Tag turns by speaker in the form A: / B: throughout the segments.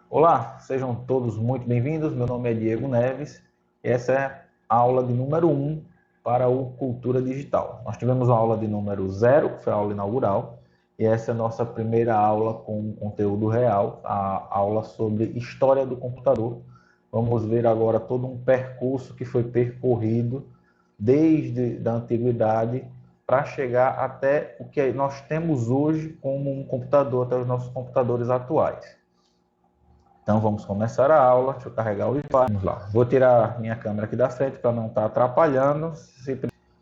A: Olá, sejam todos muito bem-vindos. Meu nome é Diego Neves e essa é a aula de número 1 para o Cultura Digital. Nós tivemos a aula de número 0, que foi a aula inaugural, e essa é a nossa primeira aula com conteúdo real, a aula sobre História do Computador. Vamos ver agora todo um percurso que foi percorrido desde a antiguidade para chegar até o que nós temos hoje como um computador, até os nossos computadores atuais. Então vamos começar a aula. Deixa eu carregar o slide. Vamos lá. Vou tirar minha câmera aqui da frente para não estar atrapalhando.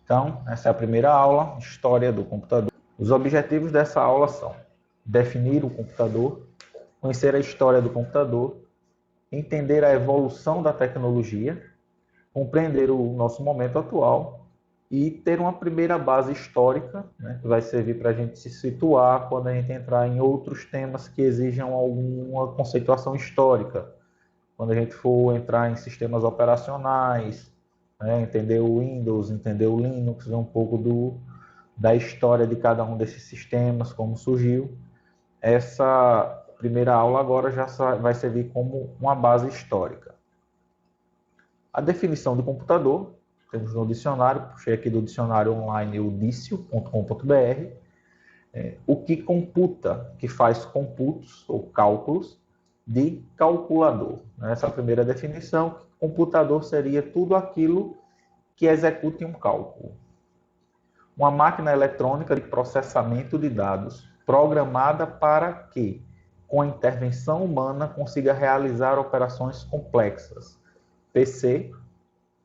A: Então, essa é a primeira aula, História do Computador. Os objetivos dessa aula são definir o computador, conhecer a história do computador, entender a evolução da tecnologia, compreender o nosso momento atual e ter uma primeira base histórica, né, que vai servir para a gente se situar quando a gente entrar em outros temas que exijam alguma conceituação histórica. Quando a gente for entrar em sistemas operacionais, né, entender o Windows, entender o Linux, ver um pouco da história de cada um desses sistemas, como surgiu. Essa primeira aula agora já vai servir como uma base histórica. A definição do computador, temos no dicionário, puxei aqui do dicionário online o dicio.com.br, o que computa, que faz computos ou cálculos de calculador. Essa é a primeira definição. Computador seria tudo aquilo que execute um cálculo. Uma máquina eletrônica de processamento de dados programada para que, com a intervenção humana, consiga realizar operações complexas. PC,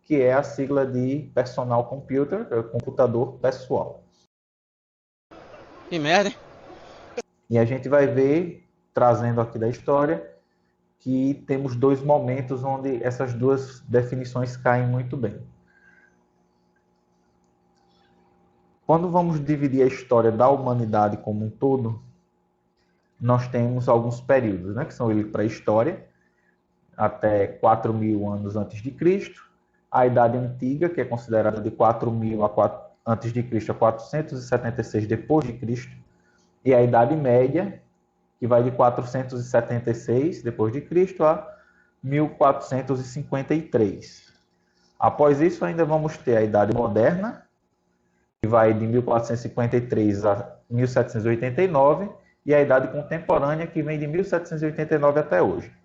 A: que é a sigla de Personal Computer, computador pessoal.
B: Que merda, hein?
A: E a gente vai ver, trazendo aqui da história, que temos dois momentos onde essas duas definições caem muito bem. Quando vamos dividir a história da humanidade como um todo, nós temos alguns períodos, né, que são ele pré-história, até 4.000 anos antes de Cristo, a Idade Antiga, que é considerada de 4.000 antes de Cristo a 476 depois de Cristo, e a Idade Média, que vai de 476 depois de Cristo a 1453. Após isso, ainda vamos ter a Idade Moderna, que vai de 1453 a 1789, e a Idade Contemporânea, que vem de 1789 até hoje.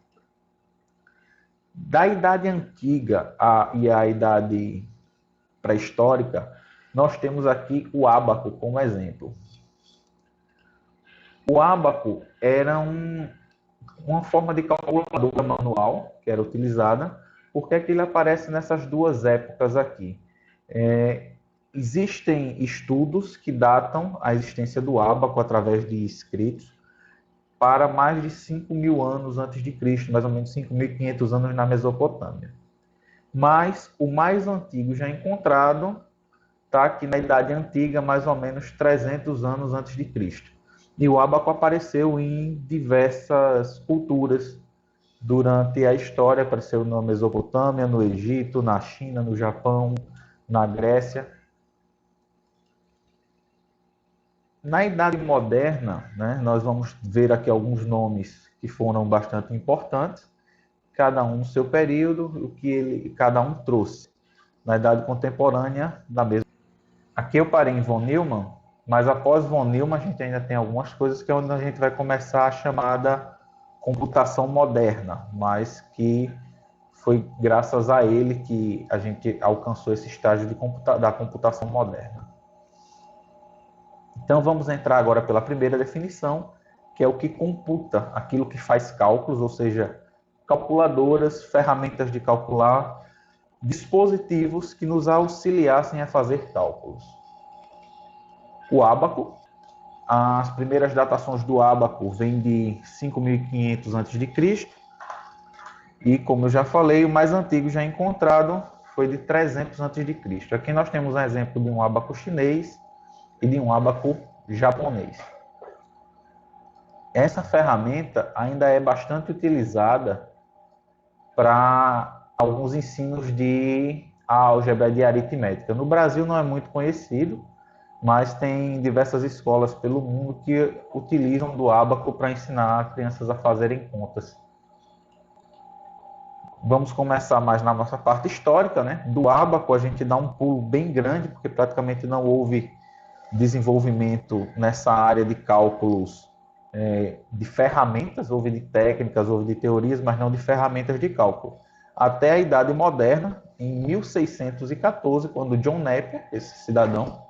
A: Da Idade Antiga e a Idade Pré-Histórica, nós temos aqui o ábaco como exemplo. O ábaco era uma forma de calculadora manual que era utilizada. Por que ele aparece nessas duas épocas aqui? Existem estudos que datam a existência do ábaco através de escritos para mais de 5.000 anos antes de Cristo, mais ou menos 5.500 anos na Mesopotâmia. Mas o mais antigo já encontrado está aqui na Idade Antiga, mais ou menos 300 anos antes de Cristo. E o ábaco apareceu em diversas culturas durante a história, apareceu na Mesopotâmia, no Egito, na China, no Japão, na Grécia. Na Idade Moderna, né, nós vamos ver aqui alguns nomes que foram bastante importantes, cada um no seu período, o que cada um trouxe. Na Idade Contemporânea, da mesma. Aqui eu parei em von Neumann, mas após von Neumann a gente ainda tem algumas coisas que é onde a gente vai começar a chamada computação moderna, mas que foi graças a ele que a gente alcançou esse estágio da computação moderna. Então vamos entrar agora pela primeira definição, que é o que computa, aquilo que faz cálculos, ou seja, calculadoras, ferramentas de calcular, dispositivos que nos auxiliassem a fazer cálculos. O ábaco, as primeiras datações do ábaco vêm de 5.500 a.C. E, como eu já falei, o mais antigo já encontrado foi de 300 a.C. Aqui nós temos um exemplo de um ábaco chinês e de um ábaco japonês. Essa ferramenta ainda é bastante utilizada para alguns ensinos de álgebra de aritmética. No Brasil não é muito conhecido, mas tem diversas escolas pelo mundo que utilizam do ábaco para ensinar crianças a fazerem contas. Vamos começar mais na nossa parte histórica, né? Do ábaco a gente dá um pulo bem grande, porque praticamente não houve desenvolvimento nessa área de cálculos de ferramentas, houve de técnicas, houve de teorias, mas não de ferramentas de cálculo. Até a Idade Moderna, em 1614, quando John Napier, esse cidadão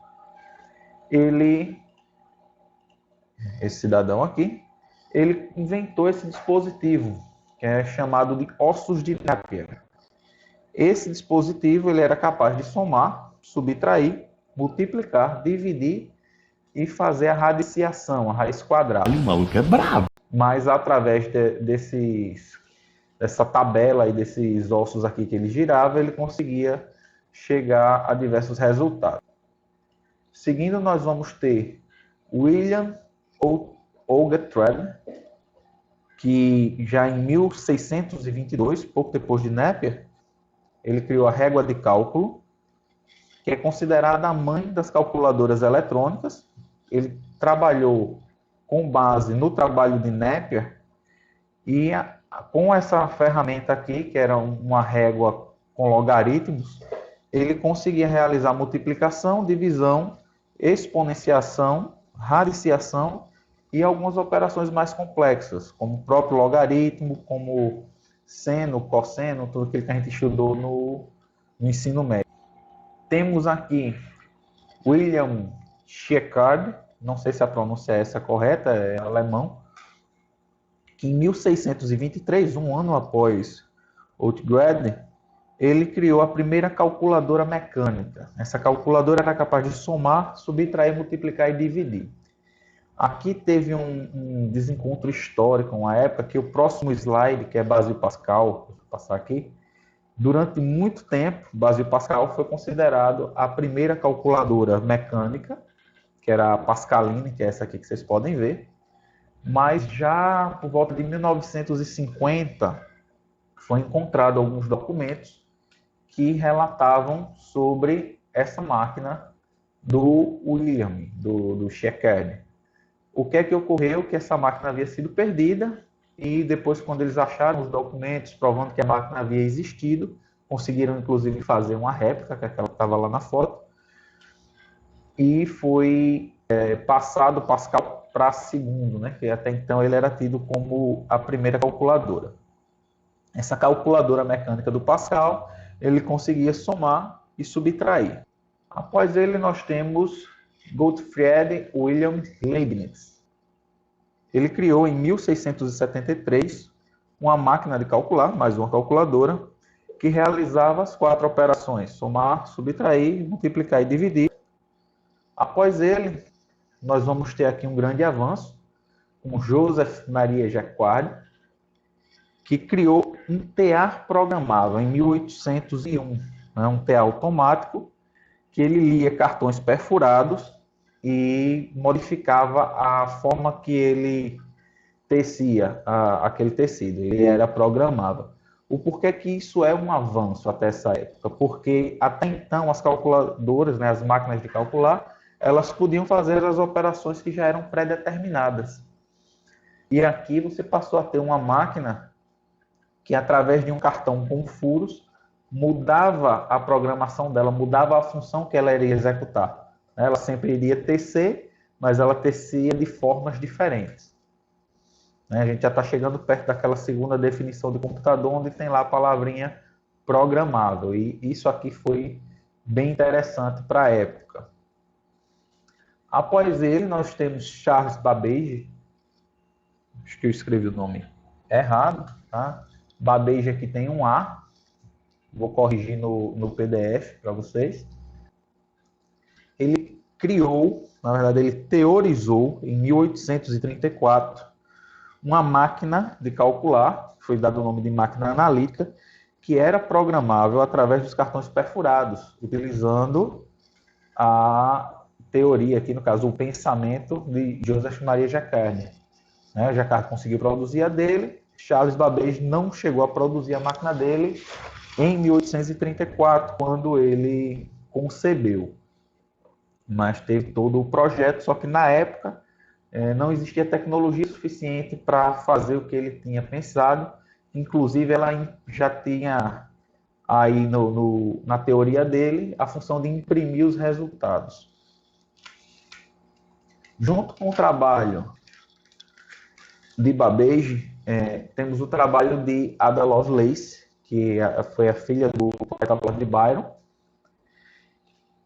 A: aqui, ele inventou esse dispositivo, que é chamado de ossos de Napier. Esse dispositivo ele era capaz de somar, subtrair, multiplicar, dividir e fazer a radiciação, a raiz quadrada.
C: O maluco é brabo.
A: Mas através dessa tabela e desses ossos aqui que ele girava, ele conseguia chegar a diversos resultados. Seguindo, nós vamos ter William Oughtred, que já em 1622, pouco depois de Napier, ele criou a régua de cálculo, que é considerada a mãe das calculadoras eletrônicas. Ele trabalhou com base no trabalho de Napier e com essa ferramenta aqui, que era uma régua com logaritmos, ele conseguia realizar multiplicação, divisão, exponenciação, radiciação e algumas operações mais complexas, como o próprio logaritmo, como seno, cosseno, tudo aquilo que a gente estudou no ensino médio. Temos aqui William Schickard, não sei se a pronúncia é essa correta, é alemão, que em 1623, um ano após Oughtred, ele criou a primeira calculadora mecânica. Essa calculadora era capaz de somar, subtrair, multiplicar e dividir. Aqui teve um desencontro histórico, uma época que o próximo slide, que é Basil Pascal, vou passar aqui, durante muito tempo, Basil Pascal foi considerado a primeira calculadora mecânica, que era a Pascaline, que é essa aqui que vocês podem ver, mas já por volta de 1950 foi encontrado alguns documentos que relatavam sobre essa máquina do William, do Schickard. O que é que ocorreu? Que essa máquina havia sido perdida e depois, quando eles acharam os documentos provando que a máquina havia existido, conseguiram inclusive fazer uma réplica, que é aquela que estava lá na foto, e foi passado Pascal para segundo, né? Que até então ele era tido como a primeira calculadora. Essa calculadora mecânica do Pascal, ele conseguia somar e subtrair. Após ele, nós temos Gottfried Wilhelm Leibniz. Ele criou em 1673 uma máquina de calcular, mais uma calculadora, que realizava as 4 operações: somar, subtrair, multiplicar e dividir. Após ele, nós vamos ter aqui um grande avanço com Joseph Maria Jacquard, que criou um TA programável em 1801, um TA automático, que ele lia cartões perfurados e modificava a forma que ele tecia aquele tecido. Ele era programável. O porquê que isso é um avanço até essa época? Porque até então as calculadoras, né, as máquinas de calcular, elas podiam fazer as operações que já eram pré-determinadas. E aqui você passou a ter uma máquina que, através de um cartão com furos, mudava a programação dela, mudava a função que ela iria executar. Ela sempre iria tecer, mas ela tecia de formas diferentes. A gente já está chegando perto daquela segunda definição de computador, onde tem lá a palavrinha programável. E isso aqui foi bem interessante para a época. Após ele, nós temos Charles Babbage. Acho que eu escrevi o nome errado, tá? Babbage aqui tem um A. Vou corrigir no PDF para vocês. Ele criou, na verdade, ele teorizou em 1834 uma máquina de calcular, foi dado o nome de máquina analítica, que era programável através dos cartões perfurados, utilizando a teoria, aqui no caso, o pensamento de Joseph Maria Jacquard. Jacquard conseguiu produzir a dele, Charles Babbage não chegou a produzir a máquina dele em 1834, quando ele concebeu. Mas teve todo o projeto, só que na época não existia tecnologia suficiente para fazer o que ele tinha pensado, inclusive ela já tinha aí na teoria dele a função de imprimir os resultados. Junto com o trabalho de Babbage, temos o trabalho de Ada Lovelace, que foi a filha do poeta Lord Byron,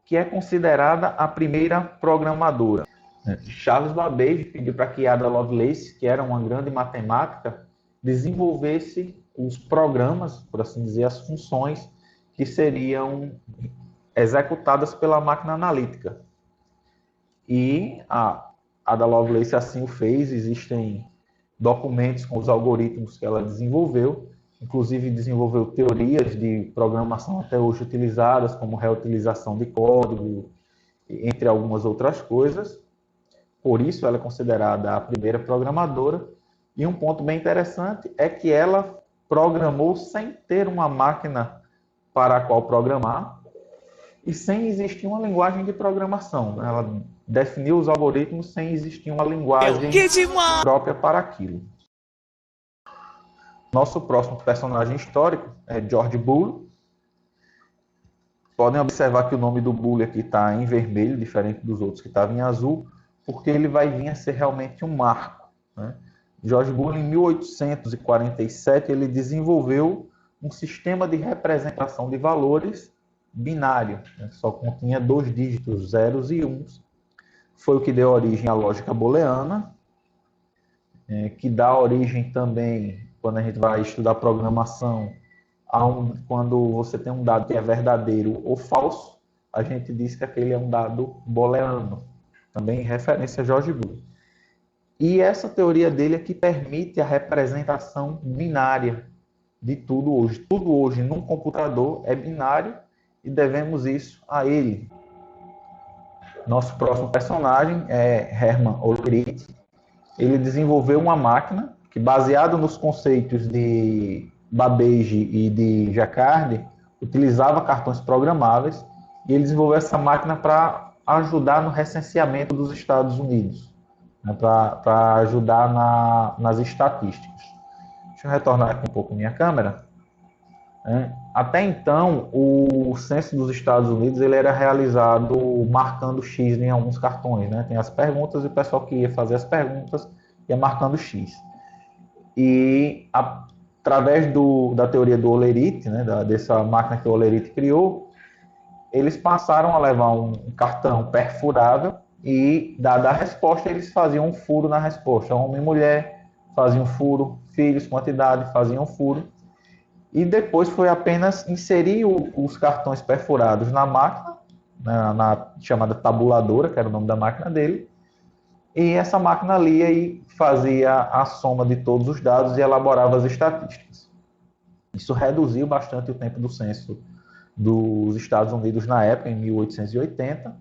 A: que é considerada a primeira programadora. Charles Babbage pediu para que Ada Lovelace, que era uma grande matemática, desenvolvesse os programas, por assim dizer, as funções que seriam executadas pela máquina analítica. E a Ada Lovelace assim o fez. Existem documentos com os algoritmos que ela desenvolveu, inclusive desenvolveu teorias de programação até hoje utilizadas, como reutilização de código, entre algumas outras coisas. Por isso ela é considerada a primeira programadora. E um ponto bem interessante é que ela programou sem ter uma máquina para a qual programar e sem existir uma linguagem de programação. Ela definiu os algoritmos sem existir uma linguagem própria para aquilo. Nosso próximo personagem histórico é George Boole. Podem observar que o nome do Boole aqui está em vermelho, diferente dos outros que estavam em azul, porque ele vai vir a ser realmente um marco, né? George Boole, em 1847, ele desenvolveu um sistema de representação de valores binário, né? Só continha 2 dígitos, zeros e uns. Foi o que deu origem à lógica booleana, que dá origem também, quando a gente vai estudar programação, quando você tem um dado que é verdadeiro ou falso, a gente diz que aquele é um dado booleano, também em referência a George Boole. E essa teoria dele é que permite a representação binária de tudo hoje. Tudo hoje num computador é binário e devemos isso a ele. Nosso próximo personagem é Hermann Ollerith. Ele desenvolveu uma máquina que, baseado nos conceitos de Babbage e de Jacquard, utilizava cartões programáveis, e ele desenvolveu essa máquina para ajudar no recenseamento dos Estados Unidos, né, para ajudar nas estatísticas. Deixa eu retornar aqui um pouco minha câmera. Até então, o censo dos Estados Unidos ele era realizado marcando X em alguns cartões, né? Tem as perguntas e o pessoal que ia fazer as perguntas ia marcando X. E através da teoria do Ollerith, né, dessa máquina que o Ollerith criou, eles passaram a levar um cartão perfurável e, dada a resposta, eles faziam um furo na resposta. Homem e mulher faziam furo, filhos, quantidade, faziam furo. E depois foi apenas inserir os cartões perfurados na máquina, na chamada tabuladora, que era o nome da máquina dele, e essa máquina lia e fazia a soma de todos os dados e elaborava as estatísticas. Isso reduziu bastante o tempo do censo dos Estados Unidos na época, em 1880.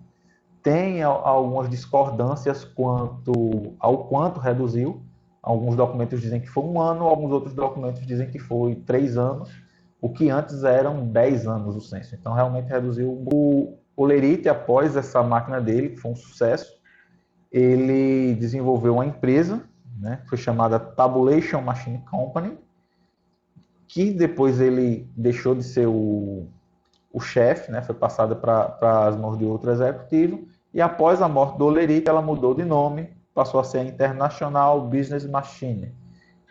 A: Tem algumas discordâncias quanto ao quanto reduziu. Alguns documentos dizem que foi 1 ano, alguns outros documentos dizem que foi 3 anos, o que antes eram 10 anos o censo. Então, realmente reduziu. O Ollerith, após essa máquina dele, que foi um sucesso, ele desenvolveu uma empresa, né, que foi chamada Tabulation Machine Company, que depois ele deixou de ser o chefe, né, foi passada para as mãos de outro executivo, e após a morte do Ollerith, ela mudou de nome, passou a ser a International Business Machine,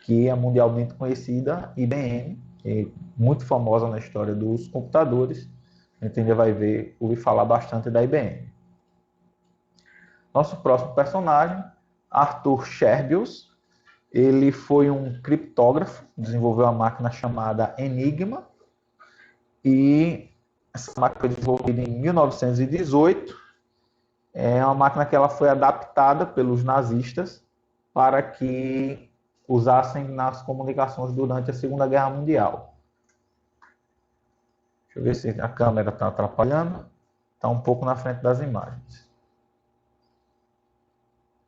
A: que é mundialmente conhecida, IBM, que é muito famosa na história dos computadores. A gente ainda vai ouvir falar bastante da IBM. Nosso próximo personagem, Arthur Scherbius, ele foi um criptógrafo, desenvolveu uma máquina chamada Enigma, e essa máquina foi desenvolvida em 1918. É uma máquina que ela foi adaptada pelos nazistas para que usassem nas comunicações durante a Segunda Guerra Mundial. Deixa eu ver se a câmera está atrapalhando. Está um pouco na frente das imagens.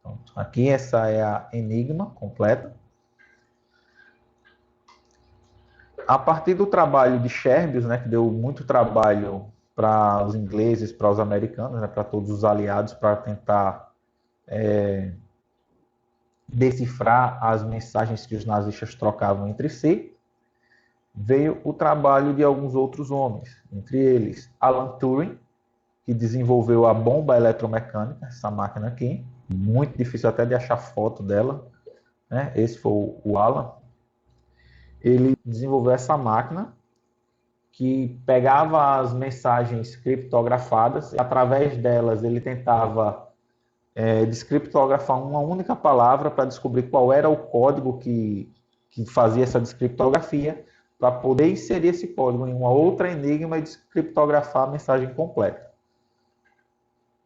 A: Então, aqui essa é a Enigma completa. A partir do trabalho de Scherbius, né, que deu muito trabalho para os ingleses, para os americanos, né, para todos os aliados, para tentar decifrar as mensagens que os nazistas trocavam entre si. veio o trabalho de alguns outros homens, entre eles Alan Turing, que desenvolveu a bomba eletromecânica, essa máquina aqui, muito difícil até de achar foto dela, né? Esse foi o Alan. Ele desenvolveu essa máquina que pegava as mensagens criptografadas, e através delas ele tentava descriptografar uma única palavra para descobrir qual era o código que fazia essa descriptografia, para poder inserir esse código em uma outra enigma e descriptografar a mensagem completa.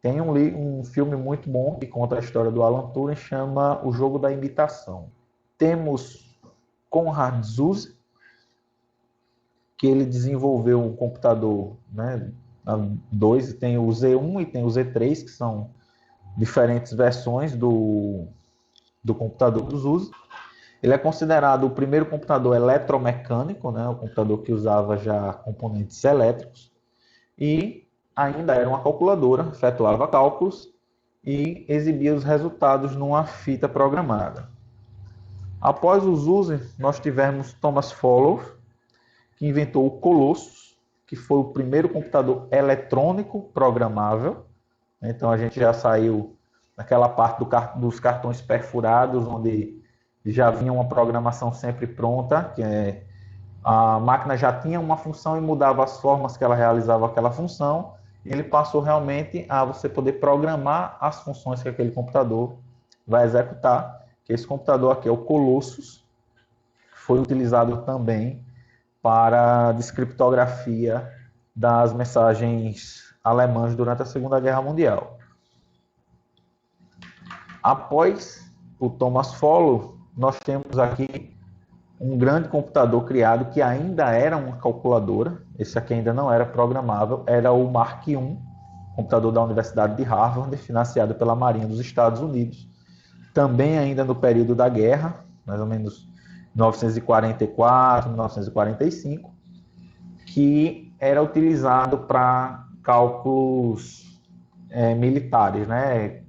A: Tem um filme muito bom que conta a história do Alan Turing, chama O Jogo da Imitação. Temos Konrad Zuse, que ele desenvolveu um computador, né, dois, tem o Z1 e tem o Z3, que são diferentes versões do computador do Zuse. Ele é considerado o primeiro computador eletromecânico, né, o computador que usava já componentes elétricos, e ainda era uma calculadora, efetuava cálculos e exibia os resultados numa fita programada. Após o Zuse, nós tivemos Thomas Fowler, que inventou o Colossus, que foi o primeiro computador eletrônico programável. Então a gente já saiu naquela parte dos cartões perfurados, onde já vinha uma programação sempre pronta, que a máquina já tinha uma função e mudava as formas que ela realizava aquela função. Ele passou realmente a você poder programar as funções que aquele computador vai executar. Que esse computador aqui é o Colossus, foi utilizado também para a descriptografia das mensagens alemãs durante a Segunda Guerra Mundial. Após o Thomas Fowler, nós temos aqui um grande computador criado que ainda era uma calculadora. Esse aqui ainda não era programável, era o Mark I, computador da Universidade de Harvard, financiado pela Marinha dos Estados Unidos, também ainda no período da guerra, mais ou menos 1944, 1945, que era utilizado para cálculos militares, né?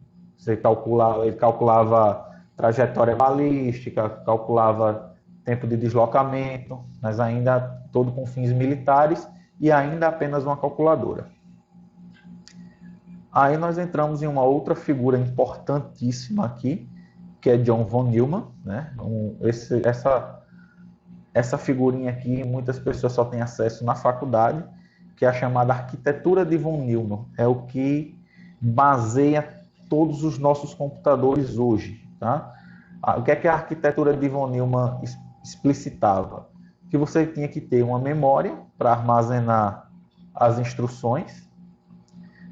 A: Ele calculava trajetória balística, calculava tempo de deslocamento, mas ainda todo com fins militares e ainda apenas uma calculadora. Aí nós entramos em uma outra figura importantíssima aqui, que é John von Neumann, né? Essa figurinha aqui, muitas pessoas só têm acesso na faculdade, que é a chamada arquitetura de von Neumann. É o que baseia todos os nossos computadores hoje, tá? O que é que a arquitetura de von Neumann explicitava? Que você tinha que ter uma memória para armazenar as instruções,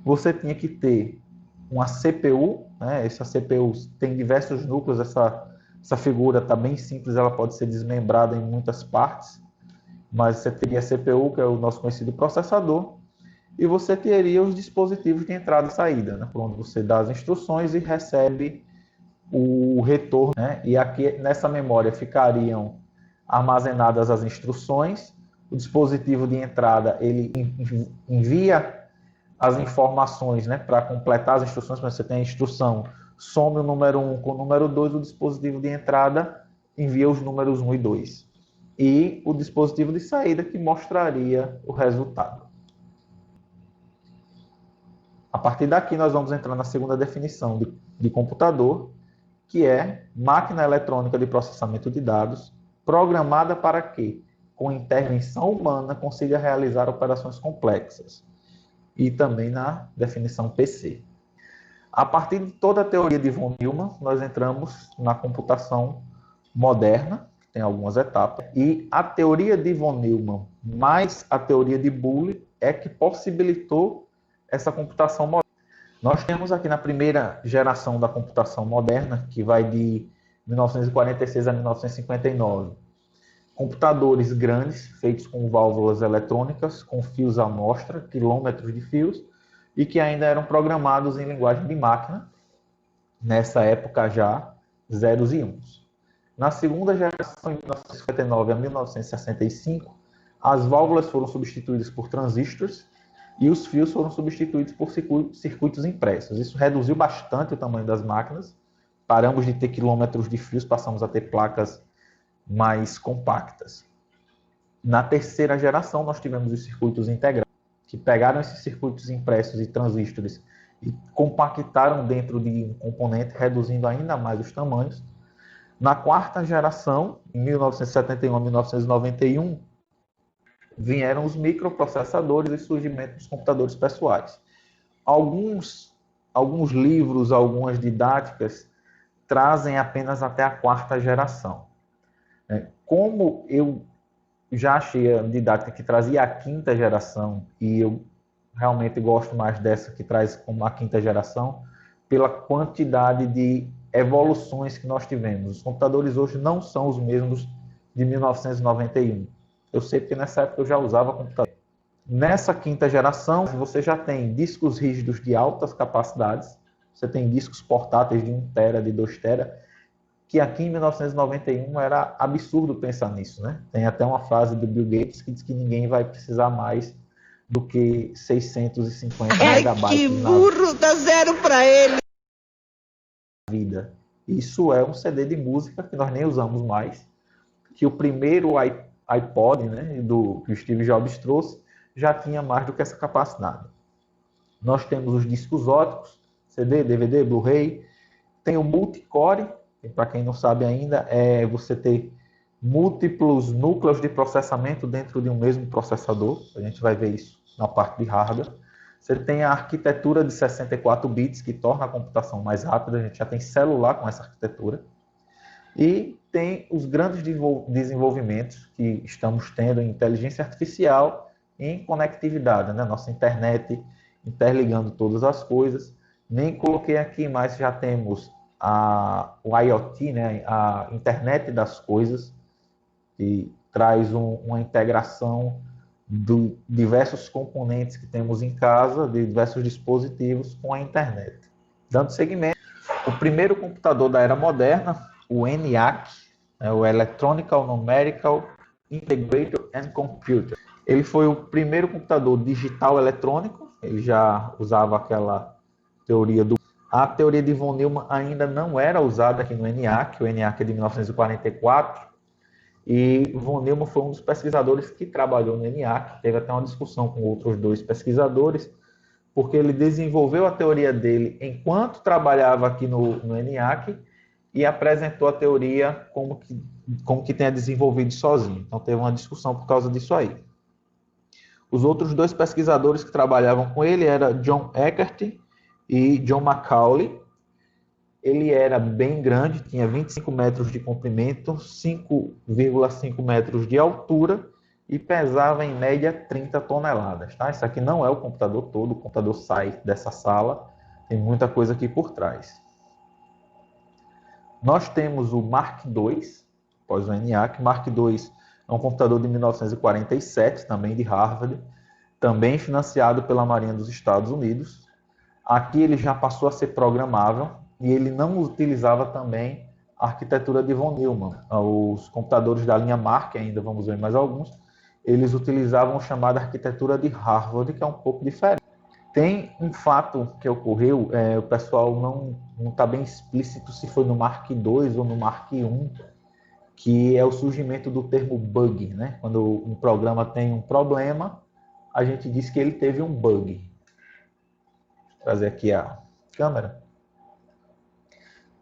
A: você tinha que ter uma CPU, né? Essa CPU tem diversos núcleos, essa figura está bem simples, ela pode ser desmembrada em muitas partes, mas você teria a CPU, que é o nosso conhecido processador, e você teria os dispositivos de entrada e saída, né? Por onde você dá as instruções e recebe o retorno, né? E aqui nessa memória ficariam armazenadas as instruções, o dispositivo de entrada ele envia as informações, né, para completar as instruções. Mas você tem a instrução, some o número 1 com o número 2, o dispositivo de entrada envia os números 1 e 2. E o dispositivo de saída que mostraria o resultado. A partir daqui nós vamos entrar na segunda definição de computador, que é máquina eletrônica de processamento de dados, programada para que, com intervenção humana, consiga realizar operações complexas. E também na definição PC. A partir de toda a teoria de von Neumann, nós entramos na computação moderna, que tem algumas etapas, e a teoria de von Neumann mais a teoria de Boole é que possibilitou essa computação moderna. Nós temos aqui na primeira geração da computação moderna, que vai de 1946 a 1959, computadores grandes, feitos com válvulas eletrônicas, com fios à mostra, quilômetros de fios, e que ainda eram programados em linguagem de máquina, nessa época já, zeros e uns. Na segunda geração, de 1959 a 1965, as válvulas foram substituídas por transistores e os fios foram substituídos por circuitos impressos. Isso reduziu bastante o tamanho das máquinas, paramos de ter quilômetros de fios, passamos a ter placas mais compactas. Na terceira geração, nós tivemos os circuitos integrados, que pegaram esses circuitos impressos e transistores e compactaram dentro de um componente, reduzindo ainda mais os tamanhos. Na quarta geração, em 1971 a 1991, vieram os microprocessadores e o surgimento dos computadores pessoais. Alguns livros, algumas didáticas trazem apenas até a quarta geração. Como eu já achei a didática que trazia a quinta geração, e eu realmente gosto mais dessa que traz como a quinta geração, pela quantidade de evoluções que nós tivemos. Os computadores hoje não são os mesmos de 1991. Eu sei porque nessa época eu já usava computador. Nessa quinta geração, você já tem discos rígidos de altas capacidades, você tem discos portáteis de 1 tera, de 2 tera, que aqui em 1991 era absurdo pensar nisso, né? Tem até uma frase do Bill Gates que diz que ninguém vai precisar mais do que 650 megabytes
C: que burro, dá zero para ele.
A: Vida. Isso é um CD de música que nós nem usamos mais, que o primeiro iPod, né, que o Steve Jobs trouxe, já tinha mais do que essa capacidade. Nós temos os discos óticos, CD, DVD, Blu-ray, tem o multicore, para quem não sabe ainda, é você ter múltiplos núcleos de processamento dentro de um mesmo processador. A gente vai ver isso na parte de hardware. Você tem a arquitetura de 64 bits, que torna a computação mais rápida. A gente já tem celular com essa arquitetura. E tem os grandes desenvolvimentos que estamos tendo em inteligência artificial e em conectividade, né? Nossa internet interligando todas as coisas. Nem coloquei aqui, mas já temos o IoT, né? A internet das coisas, que traz uma integração de diversos componentes que temos em casa, de diversos dispositivos com a internet. Dando seguimento, o primeiro computador da era moderna, o ENIAC, o Electronic Numerical Integrator and Computer. Ele foi o primeiro computador digital eletrônico, ele já usava aquela teoria do... A teoria de von Neumann ainda não era usada aqui no ENIAC, o ENIAC é de 1944, e von Neumann foi um dos pesquisadores que trabalhou no ENIAC, teve até uma discussão com outros 2 pesquisadores, porque ele desenvolveu a teoria dele enquanto trabalhava aqui no ENIAC e apresentou a teoria como que tenha desenvolvido sozinho. Então teve uma discussão por causa disso aí. Os outros 2 pesquisadores que trabalhavam com ele eram John Eckert e John Macaulay. Ele era bem grande, tinha 25 metros de comprimento, 5,5 metros de altura e pesava em média 30 toneladas. Tá? Isso aqui não é o computador todo, o computador sai dessa sala, tem muita coisa aqui por trás. Nós temos o Mark II, após o ENIAC. Mark II é um computador de 1947, também de Harvard, também financiado pela Marinha dos Estados Unidos. Aqui ele já passou a ser programável e ele não utilizava também a arquitetura de von Neumann. Os computadores da linha Mark, ainda vamos ver mais alguns, eles utilizavam a chamada arquitetura de Harvard, que é um pouco diferente. Tem um fato que ocorreu, o pessoal não está bem explícito se foi no Mark II ou no Mark I, que é o surgimento do termo bug, né? Quando um programa tem um problema, a gente diz que ele teve um bug. Vou trazer aqui a câmera.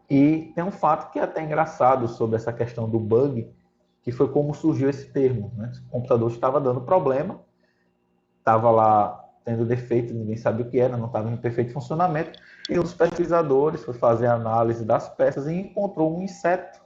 A: E tem um fato que é até engraçado sobre essa questão do bug, que foi como surgiu esse termo, né? O computador estava dando problema, estava lá tendo defeito, ninguém sabia o que era, não estava em perfeito funcionamento, e os pesquisadores foram fazer a análise das peças e encontrou um inseto,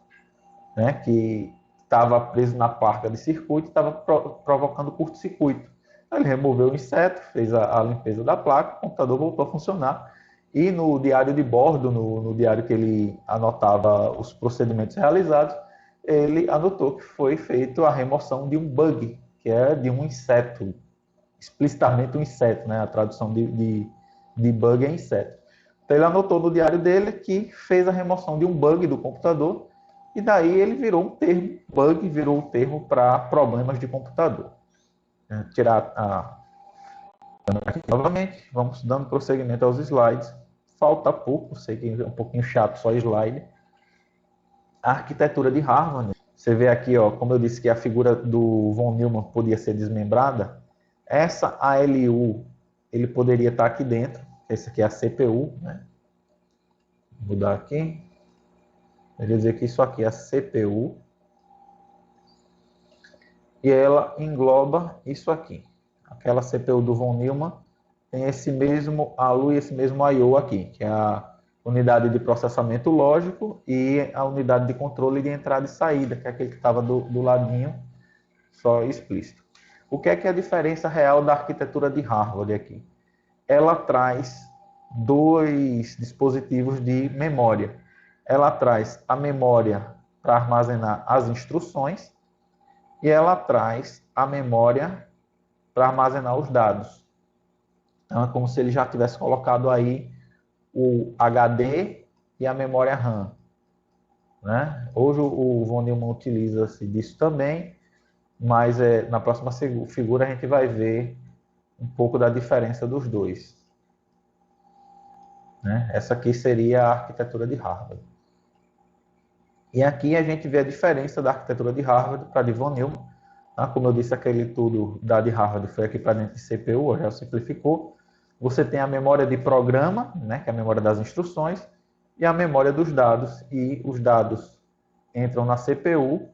A: né, que estava preso na placa de circuito e estava provocando curto-circuito. Ele removeu o inseto, fez a limpeza da placa, o computador voltou a funcionar, e no diário de bordo, no diário que ele anotava os procedimentos realizados, ele anotou que foi feita a remoção de um bug, que é de um inseto, explicitamente um inseto, né? A tradução de bug é inseto. Então ele anotou no diário dele que fez a remoção de um bug do computador e daí ele virou um termo, bug virou um termo para problemas de computador. Tirar a aqui novamente, vamos dando prosseguimento aos slides. Falta pouco, sei que é um pouquinho chato só slide. A arquitetura de Harvard Você vê aqui, ó, como eu disse que a figura do von Neumann podia ser desmembrada, essa ALU, ele poderia estar aqui dentro. Essa aqui é a CPU, né? Vou mudar aqui. Quer dizer que isso aqui é a CPU. E ela engloba isso aqui. Aquela CPU do von Neumann tem esse mesmo ALU e esse mesmo I/O aqui, que é a unidade de processamento lógico e a unidade de controle de entrada e saída, que é aquele que estava do ladinho, só explícito. O que é a diferença real da arquitetura de Harvard aqui? Ela traz dois dispositivos de memória. Ela traz a memória para armazenar as instruções e ela traz a memória para armazenar os dados. Então, é como se ele já tivesse colocado aí o HD e a memória RAM. Né? Hoje o von Neumann utiliza-se disso também, mas na próxima figura a gente vai ver um pouco da diferença dos dois. Né? Essa aqui seria a arquitetura de Harvard. E aqui a gente vê a diferença da arquitetura de Harvard para a de von Neumann. Tá? Como eu disse, aquele tudo da de Harvard foi aqui para dentro de CPU, já simplificou. Você tem a memória de programa, né, que é a memória das instruções, e a memória dos dados. E os dados entram na CPU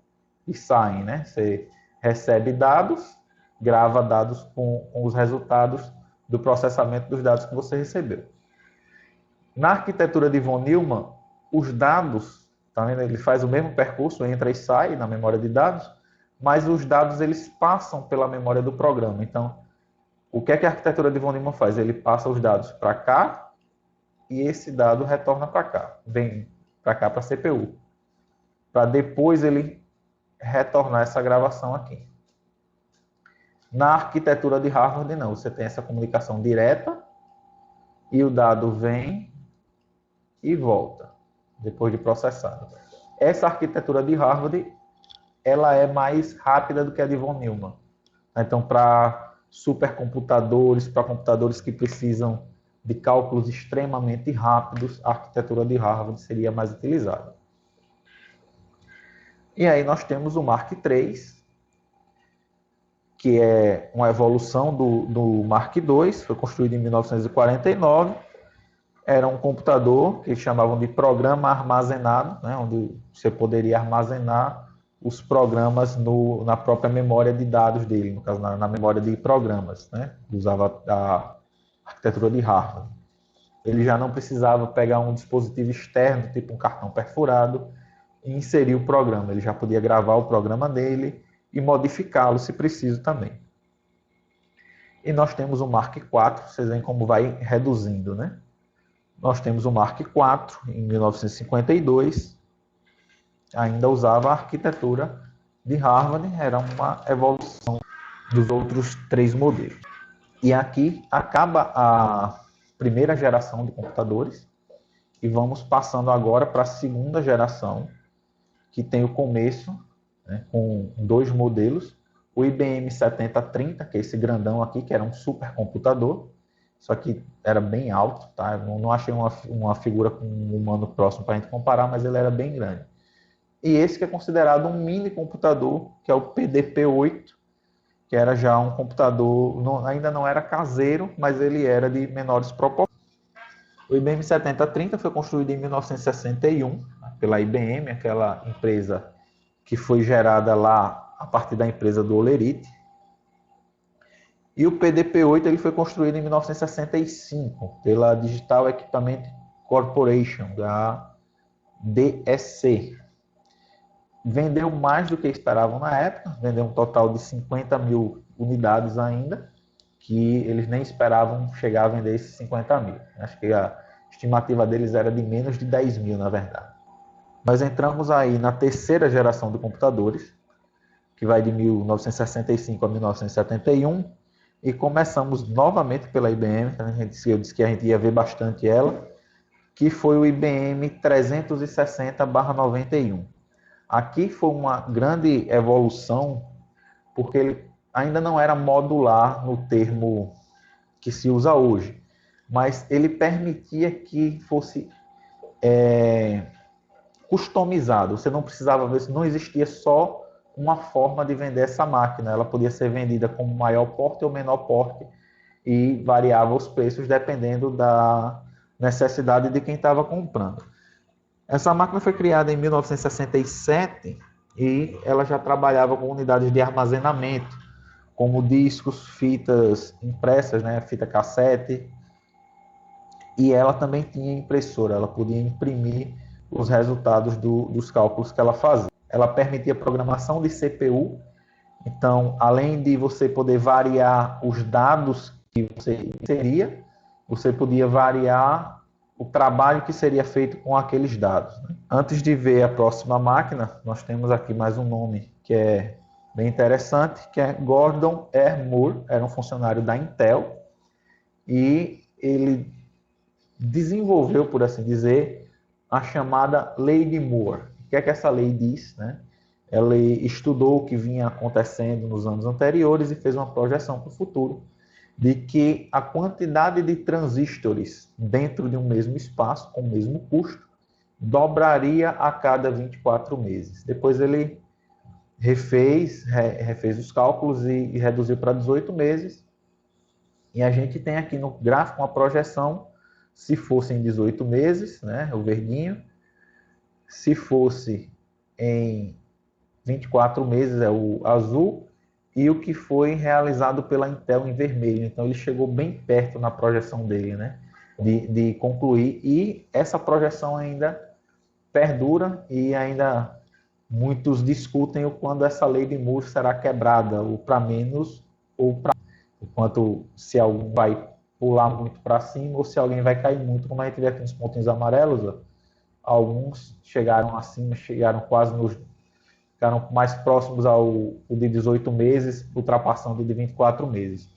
A: e saem. Né? Você recebe dados, grava dados com os resultados do processamento dos dados que você recebeu. Na arquitetura de von Neumann, os dados, tá vendo? Ele faz o mesmo percurso, entra e sai na memória de dados, mas os dados eles passam pela memória do programa. Então, o que a arquitetura de von Neumann faz? Ele passa os dados para cá e esse dado retorna para cá, vem para cá para a CPU, para depois ele retornar essa gravação aqui. Na arquitetura de Harvard, não. Você tem essa comunicação direta e o dado vem e volta, depois de processado. Essa arquitetura de Harvard, ela é mais rápida do que a de von Neumann. Então, para supercomputadores, para computadores que precisam de cálculos extremamente rápidos, a arquitetura de Harvard seria mais utilizada. E aí nós temos o Mark III, que é uma evolução do Mark II, foi construído em 1949. Era um computador que eles chamavam de programa armazenado, né, onde você poderia armazenar os programas na própria memória de dados dele, no caso na memória de programas, né, usava a arquitetura de Harvard. Ele já não precisava pegar um dispositivo externo, tipo um cartão perfurado, e inserir o programa. Ele já podia gravar o programa dele e modificá-lo se preciso também. E nós temos o Mark IV, vocês veem como vai reduzindo, né? Nós temos o Mark IV, em 1952, ainda usava a arquitetura de Harvard, era uma evolução dos outros três modelos. E aqui acaba a primeira geração de computadores e vamos passando agora para a segunda geração, que tem o começo, né, com dois modelos, o IBM 7030, que é esse grandão aqui, que era um supercomputador, só que era bem alto, tá? Eu não achei uma figura com um humano próximo para a gente comparar, mas ele era bem grande. E esse que é considerado um mini computador, que é o PDP-8, que era já um computador, ainda não era caseiro, mas ele era de menores proporções. O IBM 7030 foi construído em 1961 pela IBM, aquela empresa que foi gerada lá a partir da empresa do Olerite. E o PDP-8 ele foi construído em 1965 pela Digital Equipment Corporation, da DSC. Vendeu mais do que esperavam na época, vendeu um total de 50 mil unidades ainda, que eles nem esperavam chegar a vender esses 50 mil. Acho que a estimativa deles era de menos de 10 mil, na verdade. Nós entramos aí na terceira geração de computadores, que vai de 1965 a 1971, e começamos novamente pela IBM, eu disse que a gente ia ver bastante ela, que foi o IBM 360/91. Aqui foi uma grande evolução, porque ele ainda não era modular no termo que se usa hoje, mas ele permitia que fosse customizado. Você não precisava ver, não existia só uma forma de vender essa máquina. Ela podia ser vendida como maior porte ou menor porte e variava os preços dependendo da necessidade de quem estava comprando. Essa máquina foi criada em 1967 e ela já trabalhava com unidades de armazenamento, como discos, fitas impressas, né, fita cassete, e ela também tinha impressora, ela podia imprimir os resultados dos cálculos que ela fazia. Ela permitia programação de CPU, então, além de você poder variar os dados que você inseria, você podia variar o trabalho que seria feito com aqueles dados. Antes de ver a próxima máquina, nós temos aqui mais um nome que é bem interessante, que é Gordon R. Moore, era um funcionário da Intel, e ele desenvolveu, por assim dizer, a chamada Lei de Moore. O que é que essa lei diz, né? Ela estudou o que vinha acontecendo nos anos anteriores e fez uma projeção para o futuro de que a quantidade de transistores dentro de um mesmo espaço, com o mesmo custo, dobraria a cada 24 meses. Depois ele refez os cálculos e reduziu para 18 meses. E a gente tem aqui no gráfico uma projeção, se fosse em 18 meses, né, o verdinho, se fosse em 24 meses é o azul, e o que foi realizado pela Intel em vermelho. Então ele chegou bem perto na projeção dele, né, de concluir, e essa projeção ainda perdura e ainda muitos discutem o quando essa lei de Moore será quebrada, ou para menos ou para enquanto se alguém vai pular muito para cima ou se alguém vai cair muito, como a gente vê aqui nos pontinhos amarelos, ó, alguns chegaram acima, ficaram mais próximos ao de 18 meses, ultrapassando o de 24 meses.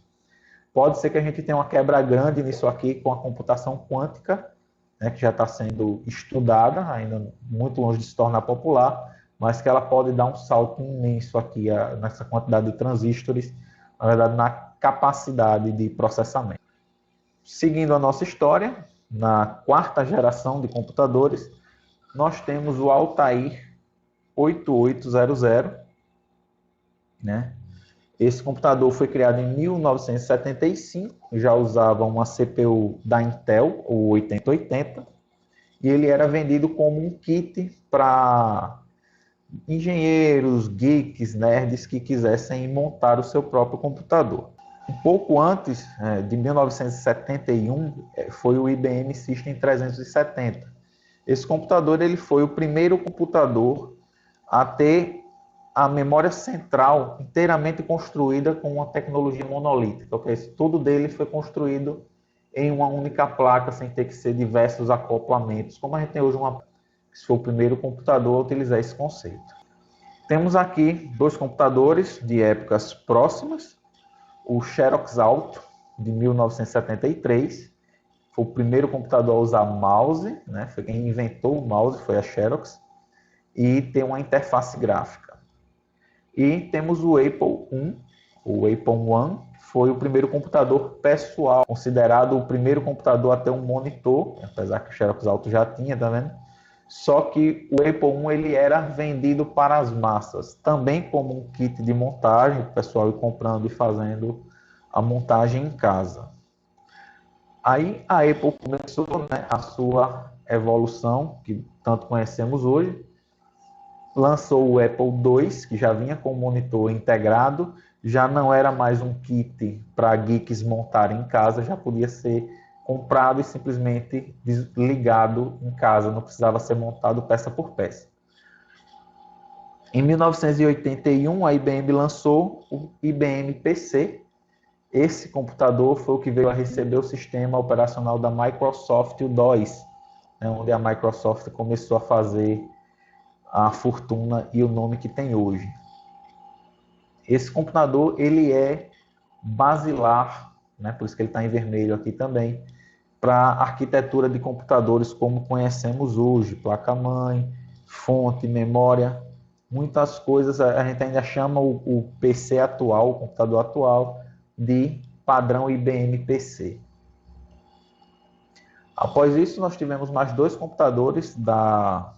A: Pode ser que a gente tenha uma quebra grande nisso aqui com a computação quântica, né, que já está sendo estudada, ainda muito longe de se tornar popular, mas que ela pode dar um salto imenso aqui nessa quantidade de transistores, na verdade, na capacidade de processamento. Seguindo a nossa história, na quarta geração de computadores, nós temos o Altair 8800, né? Esse computador foi criado em 1975, já usava uma CPU da Intel, o 8080, e ele era vendido como um kit para engenheiros, geeks, nerds que quisessem montar o seu próprio computador. Um pouco antes, de 1971, foi o IBM System 370. Esse computador ele foi o primeiro computador a ter a memória central inteiramente construída com uma tecnologia monolítica. Okay? Tudo dele foi construído em uma única placa, sem ter que ser diversos acoplamentos, como a gente tem hoje que foi o primeiro computador a utilizar esse conceito. Temos aqui dois computadores de épocas próximas. O Xerox Alto, de 1973, foi o primeiro computador a usar mouse, né? Foi quem inventou o mouse, foi a Xerox, e tem uma interface gráfica. E temos o Apple I, o Apple I, que foi o primeiro computador pessoal, considerado o primeiro computador a ter um monitor, apesar que o Xerox Alto já tinha, tá vendo? Só que o Apple I ele era vendido para as massas, também como um kit de montagem, o pessoal ia comprando e fazendo a montagem em casa. Aí a Apple começou, né, a sua evolução, que tanto conhecemos hoje, lançou o Apple II, que já vinha com o monitor integrado, já não era mais um kit para geeks montarem em casa, já podia ser comprado e simplesmente ligado em casa, não precisava ser montado peça por peça. Em 1981, a IBM lançou o IBM PC. Esse computador foi o que veio a receber o sistema operacional da Microsoft, o DOS, né, onde a Microsoft começou a fazer a fortuna e o nome que tem hoje. Esse computador ele é basilar, né, por isso que ele está em vermelho aqui também, para a arquitetura de computadores como conhecemos hoje, placa-mãe, fonte, memória, muitas coisas a gente ainda chama o PC atual, o computador atual, de padrão IBM PC. Após isso, nós tivemos mais dois computadores da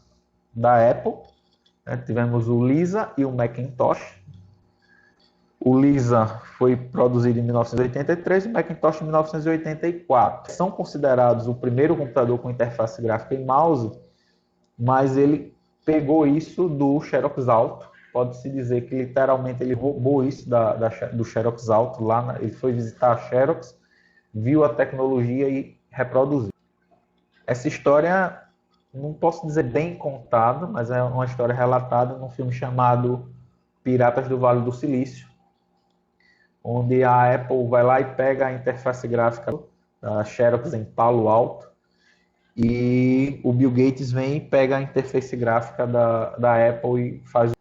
A: da Apple, né? Tivemos o Lisa e o Macintosh. O Lisa foi produzido em 1983 e o Macintosh em 1984. São considerados o primeiro computador com interface gráfica e mouse, mas ele pegou isso do Xerox Alto. Pode-se dizer que literalmente ele roubou isso do Xerox Alto. Ele foi visitar a Xerox, viu a tecnologia e reproduziu. Essa história, não posso dizer bem contada, mas é uma história relatada num filme chamado Piratas do Vale do Silício, onde a Apple vai lá e pega a interface gráfica da Xerox em Palo Alto, e o Bill Gates vem e pega a interface gráfica da Apple e faz.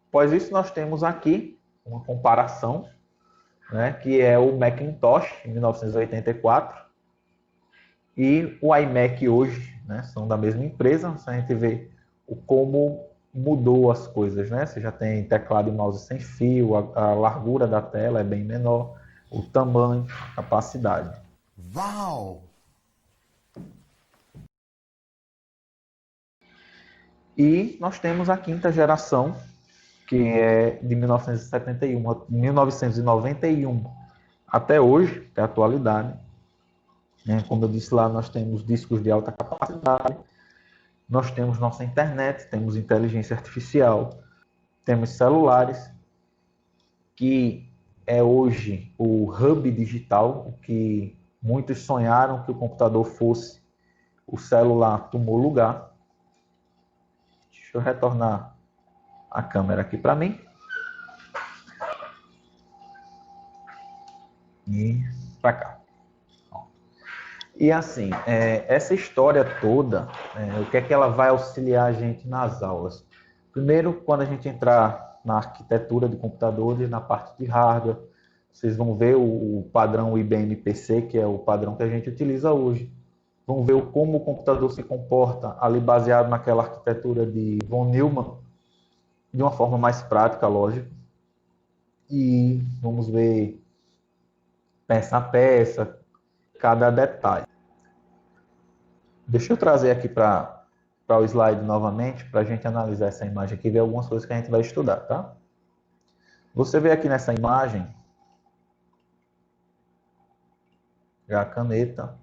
A: Após isso, nós temos aqui uma comparação, né, que é o Macintosh, em 1984, e o iMac hoje, né, são da mesma empresa. A gente vê como mudou as coisas, né? Você já tem teclado e mouse sem fio, a largura da tela é bem menor, o tamanho, a capacidade.
D: Uau!
A: E nós temos a quinta geração, que é de 1991 até hoje, que é a atualidade. Como eu disse lá, nós temos discos de alta capacidade, nós temos nossa internet, temos inteligência artificial, temos celulares, que é hoje o hub digital, o que muitos sonharam que o computador fosse, o celular tomou lugar. Deixa eu retornar a câmera aqui para mim. E para cá. E assim, essa história toda, o que é que ela vai auxiliar a gente nas aulas? Primeiro, quando a gente entrar na arquitetura de computadores, na parte de hardware, vocês vão ver o padrão IBM PC, que é o padrão que a gente utiliza hoje. Vão ver como o computador se comporta ali baseado naquela arquitetura de von Neumann, de uma forma mais prática, lógico. E vamos ver peça a peça, cada detalhe. Deixa eu trazer aqui para o slide novamente, para a gente analisar essa imagem aqui e ver algumas coisas que a gente vai estudar, tá? Você vê aqui nessa imagem, já a caneta,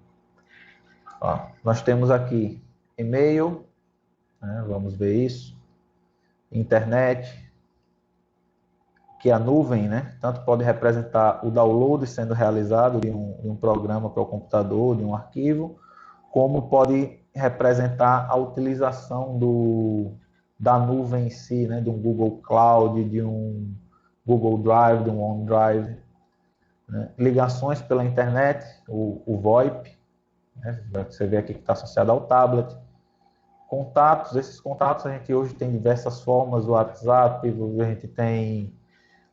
A: ó, nós temos aqui e-mail, né, vamos ver isso, internet, que a nuvem, né, tanto pode representar o download sendo realizado de um programa para o computador, de um arquivo, como pode representar a utilização da nuvem em si, né, de um Google Cloud, de um Google Drive, de um OneDrive, né? Ligações pela internet, o VoIP, né, você vê aqui que está associado ao tablet. Contatos, esses contatos a gente hoje tem diversas formas, o WhatsApp, a gente tem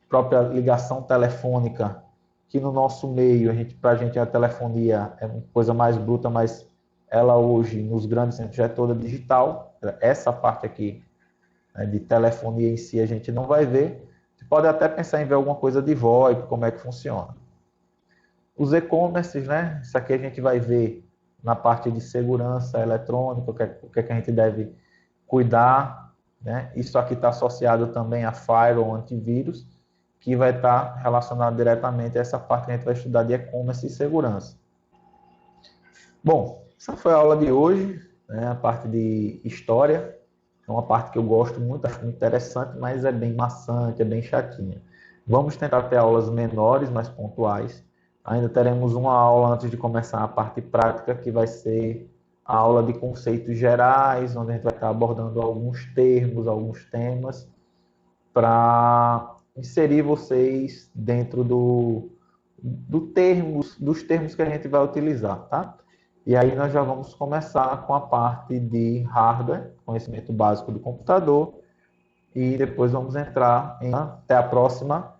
A: própria ligação telefônica, que no nosso meio, para a gente a telefonia é uma coisa mais bruta, mas ela hoje, nos grandes centros, já é toda digital. Essa parte aqui, né, de telefonia em si, a gente não vai ver. Você pode até pensar em ver alguma coisa de VoIP, como é que funciona. Os e-commerces, né? Isso aqui a gente vai ver na parte de segurança eletrônica, o que é que a gente deve cuidar, né? Isso aqui está associado também a firewall, antivírus, que vai estar relacionado diretamente a essa parte que a gente vai estudar de e-commerce e segurança. Bom, essa foi a aula de hoje, né? A parte de história. É uma parte que eu gosto muito, acho muito interessante, mas é bem maçante, é bem chatinha. Vamos tentar ter aulas menores, mais pontuais. Ainda teremos uma aula antes de começar a parte prática, que vai ser a aula de conceitos gerais, onde a gente vai estar abordando alguns termos, alguns temas, para inserir vocês dentro dos termos que a gente vai utilizar, tá? E aí nós já vamos começar com a parte de hardware, conhecimento básico do computador, e depois vamos entrar em... Até a próxima!